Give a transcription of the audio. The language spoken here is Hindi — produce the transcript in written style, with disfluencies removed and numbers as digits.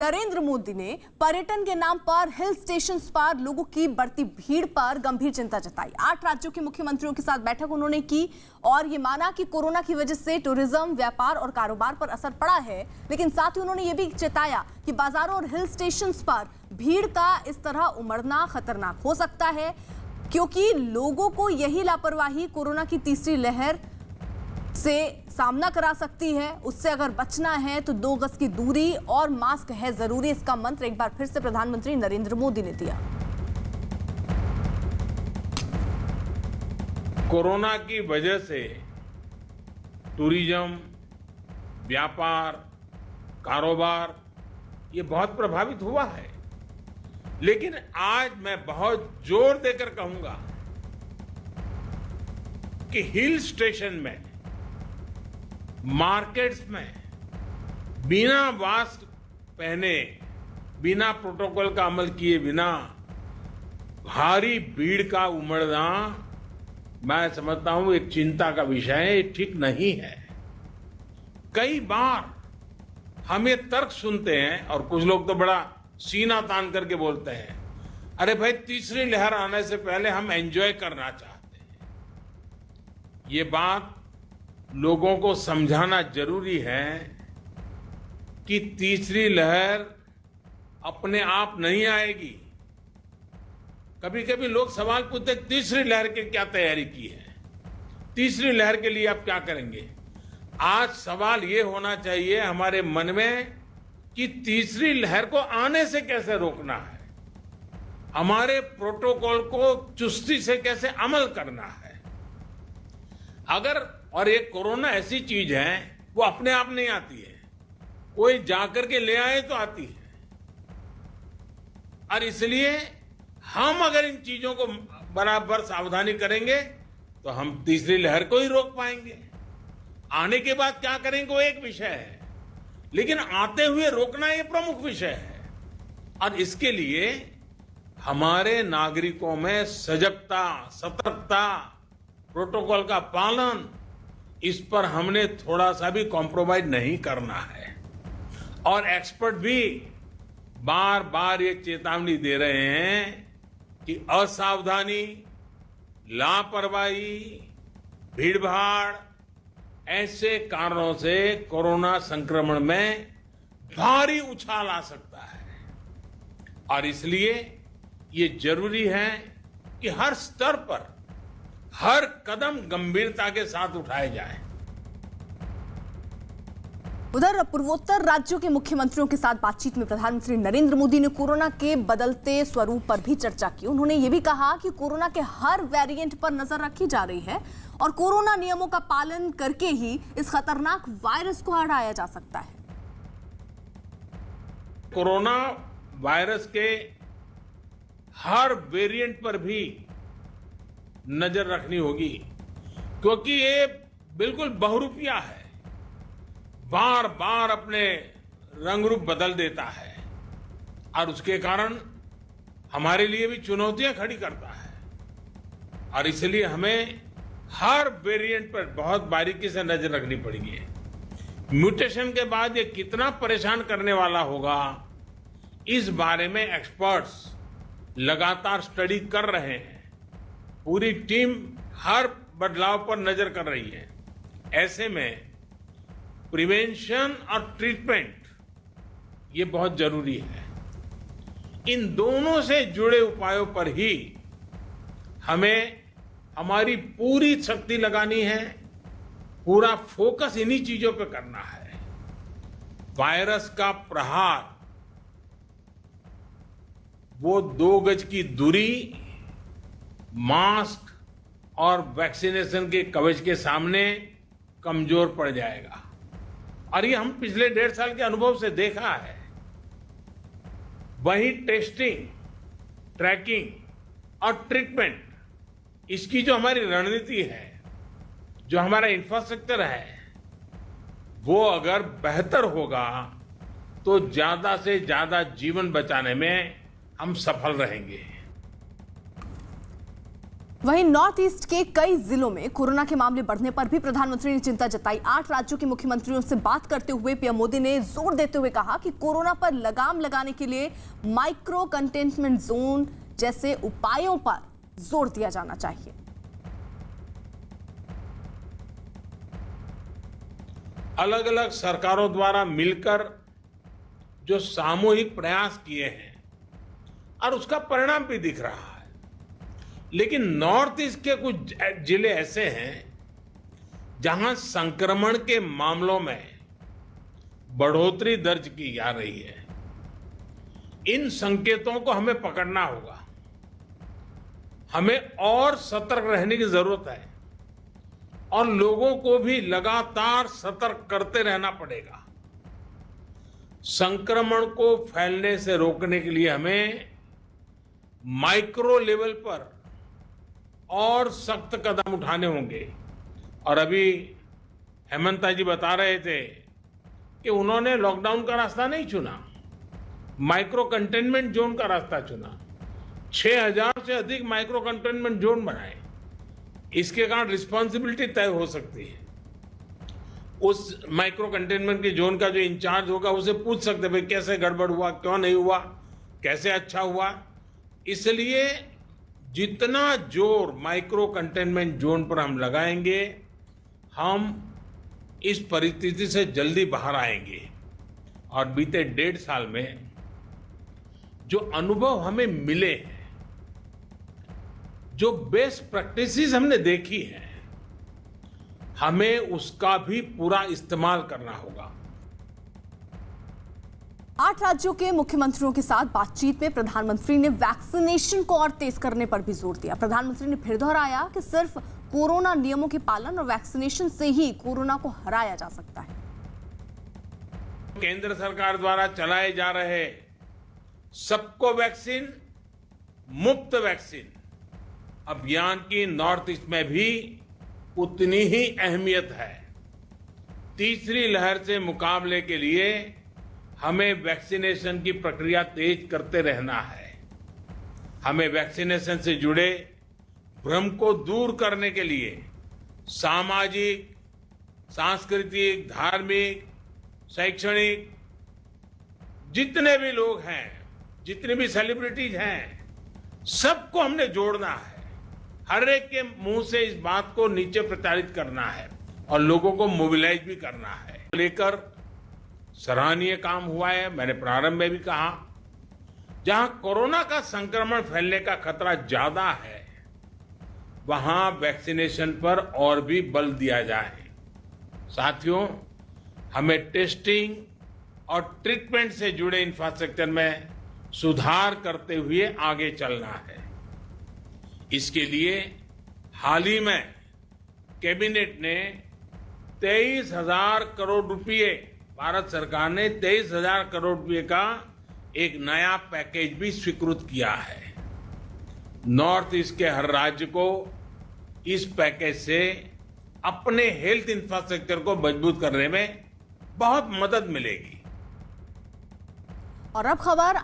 नरेंद्र मोदी ने पर्यटन के नाम पर हिल स्टेशन पर लोगों की बढ़ती भीड़ पर गंभीर चिंता जताई। 8 राज्यों के मुख्यमंत्रियों के साथ बैठक उन्होंने की और ये माना कि कोरोना की वजह से टूरिज्म, व्यापार और कारोबार पर असर पड़ा है, लेकिन साथ ही उन्होंने ये भी चेताया कि बाजारों और हिल स्टेशन पर भीड़ का इस तरह उमड़ना खतरनाक हो सकता है, क्योंकि लोगों को यही लापरवाही कोरोना की तीसरी लहर से सामना करा सकती है। उससे अगर बचना है तो 2 गज की दूरी और मास्क है जरूरी। इसका मंत्र एक बार फिर से प्रधानमंत्री नरेंद्र मोदी ने दिया। कोरोना की वजह से टूरिज्म, व्यापार, कारोबार ये बहुत प्रभावित हुआ है, लेकिन आज मैं बहुत जोर देकर कहूंगा कि हिल स्टेशन में, मार्केट्स में बिना मास्क पहने, बिना प्रोटोकॉल का अमल किए बिना भारी भीड़ का उमड़ना, मैं समझता हूं एक चिंता का विषय है, ये ठीक नहीं है। कई बार हम ये तर्क सुनते हैं और कुछ लोग तो बड़ा सीना तान करके बोलते हैं, अरे भाई तीसरी लहर आने से पहले हम एंजॉय करना चाहते हैं। ये बात लोगों को समझाना जरूरी है कि तीसरी लहर अपने आप नहीं आएगी। कभी कभी लोग सवाल पूछते हैं तीसरी लहर की क्या तैयारी की है, तीसरी लहर के लिए आप क्या करेंगे। आज सवाल ये होना चाहिए हमारे मन में कि तीसरी लहर को आने से कैसे रोकना है, हमारे प्रोटोकॉल को चुस्ती से कैसे अमल करना है। अगर और एक कोरोना ऐसी चीज है वो अपने आप नहीं आती है, कोई जाकर के ले आए तो आती है। और इसलिए हम अगर इन चीजों को बराबर सावधानी करेंगे तो हम तीसरी लहर को ही रोक पाएंगे। आने के बाद क्या करेंगे वो एक विषय है, लेकिन आते हुए रोकना ये प्रमुख विषय है। और इसके लिए हमारे नागरिकों में सजगता, सतर्कता, प्रोटोकॉल का पालन, इस पर हमने थोड़ा सा भी कॉम्प्रोमाइज नहीं करना है। और एक्सपर्ट भी बार बार ये चेतावनी दे रहे हैं कि असावधानी, लापरवाही, भीड़भाड़ ऐसे कारणों से कोरोना संक्रमण में भारी उछाल आ सकता है। और इसलिए ये जरूरी है कि हर स्तर पर हर कदम गंभीरता के साथ उठाए जाए। उधर पूर्वोत्तर राज्यों के मुख्यमंत्रियों के साथ बातचीत में प्रधानमंत्री नरेंद्र मोदी ने कोरोना के बदलते स्वरूप पर भी चर्चा की। उन्होंने ये भी कहा कि कोरोना के हर वेरिएंट पर नजर रखी जा रही है और कोरोना नियमों का पालन करके ही इस खतरनाक वायरस को हराया जा सकता है। कोरोना वायरस के हर वेरिएंट पर भी नजर रखनी होगी, क्योंकि ये बिल्कुल बहुरूपिया है, बार बार अपने रंग रूप बदल देता है और उसके कारण हमारे लिए भी चुनौतियां खड़ी करता है। और इसलिए हमें हर वेरिएंट पर बहुत बारीकी से नजर रखनी पड़ेगी। म्यूटेशन के बाद ये कितना परेशान करने वाला होगा, इस बारे में एक्सपर्ट्स लगातार स्टडी कर रहे हैं। पूरी टीम हर बदलाव पर नजर कर रही है। ऐसे में प्रिवेंशन और ट्रीटमेंट ये बहुत जरूरी है। इन दोनों से जुड़े उपायों पर ही हमें हमारी पूरी शक्ति लगानी है, पूरा फोकस इन्हीं चीजों पर करना है। वायरस का प्रहार वो 2 गज की दूरी, मास्क और वैक्सीनेशन के कवच के सामने कमजोर पड़ जाएगा। और ये हम पिछले 1.5 साल के अनुभव से देखा है। वही टेस्टिंग, ट्रैकिंग और ट्रीटमेंट, इसकी जो हमारी रणनीति है, जो हमारा इंफ्रास्ट्रक्चर है, वो अगर बेहतर होगा तो ज्यादा से ज्यादा जीवन बचाने में हम सफल रहेंगे। वहीं नॉर्थ ईस्ट के कई जिलों में कोरोना के मामले बढ़ने पर भी प्रधानमंत्री ने चिंता जताई। 8 राज्यों के मुख्यमंत्रियों से बात करते हुए पीएम मोदी ने जोर देते हुए कहा कि कोरोना पर लगाम लगाने के लिए माइक्रो कंटेनमेंट जोन जैसे उपायों पर जोर दिया जाना चाहिए। अलग अलग सरकारों द्वारा मिलकर जो सामूहिक प्रयास किए हैं और उसका परिणाम भी दिख रहा है, लेकिन नॉर्थ ईस्ट के कुछ जिले ऐसे हैं जहां संक्रमण के मामलों में बढ़ोतरी दर्ज की जा रही है। इन संकेतों को हमें पकड़ना होगा। हमें और सतर्क रहने की जरूरत है और लोगों को भी लगातार सतर्क करते रहना पड़ेगा। संक्रमण को फैलने से रोकने के लिए हमें माइक्रो लेवल पर और सख्त कदम उठाने होंगे। और अभी हेमंता जी बता रहे थे कि उन्होंने लॉकडाउन का रास्ता नहीं चुना, माइक्रो कंटेनमेंट जोन का रास्ता चुना। 6000 से अधिक माइक्रो कंटेनमेंट जोन बनाए। इसके कारण रिस्पॉन्सिबिलिटी तय हो सकती है। उस माइक्रो कंटेनमेंट के जोन का जो इंचार्ज होगा उसे पूछ सकते भाई कैसे गड़बड़ हुआ, क्यों नहीं हुआ, कैसे अच्छा हुआ। इसलिए जितना जोर माइक्रो कंटेनमेंट जोन पर हम लगाएंगे, हम इस परिस्थिति से जल्दी बाहर आएंगे। और बीते 1.5 साल में जो अनुभव हमें मिले हैं, जो बेस्ट प्रैक्टिसेस हमने देखी है, हमें उसका भी पूरा इस्तेमाल करना होगा। 8 राज्यों के मुख्यमंत्रियों के साथ बातचीत में प्रधानमंत्री ने वैक्सीनेशन को और तेज करने पर भी जोर दिया। प्रधानमंत्री ने फिर दोहराया कि सिर्फ कोरोना नियमों के पालन और वैक्सीनेशन से ही कोरोना को हराया जा सकता है। केंद्र सरकार द्वारा चलाए जा रहे सबको वैक्सीन, मुफ्त वैक्सीन अभियान की नॉर्थ ईस्ट में भी उतनी ही अहमियत है। तीसरी लहर से मुकाबले के लिए हमें वैक्सीनेशन की प्रक्रिया तेज करते रहना है। हमें वैक्सीनेशन से जुड़े भ्रम को दूर करने के लिए सामाजिक, सांस्कृतिक, धार्मिक, शैक्षणिक जितने भी लोग हैं, जितने भी सेलिब्रिटीज हैं, सबको हमने जोड़ना है। हर एक के मुंह से इस बात को नीचे प्रचारित करना है और लोगों को मोबिलाइज भी करना है। लेकर सराहनीय काम हुआ है। मैंने प्रारंभ में भी कहा, जहां कोरोना का संक्रमण फैलने का खतरा ज्यादा है, वहां वैक्सीनेशन पर और भी बल दिया जाए। साथियों, हमें टेस्टिंग और ट्रीटमेंट से जुड़े इंफ्रास्ट्रक्चर में सुधार करते हुए आगे चलना है। इसके लिए हाल ही में कैबिनेट ने 23,000 करोड़ रुपए, भारत सरकार ने 23,000 करोड़ रुपए का एक नया पैकेज भी स्वीकृत किया है। नॉर्थ ईस्ट के हर राज्य को इस पैकेज से अपने हेल्थ इंफ्रास्ट्रक्चर को मजबूत करने में बहुत मदद मिलेगी। और अब खबर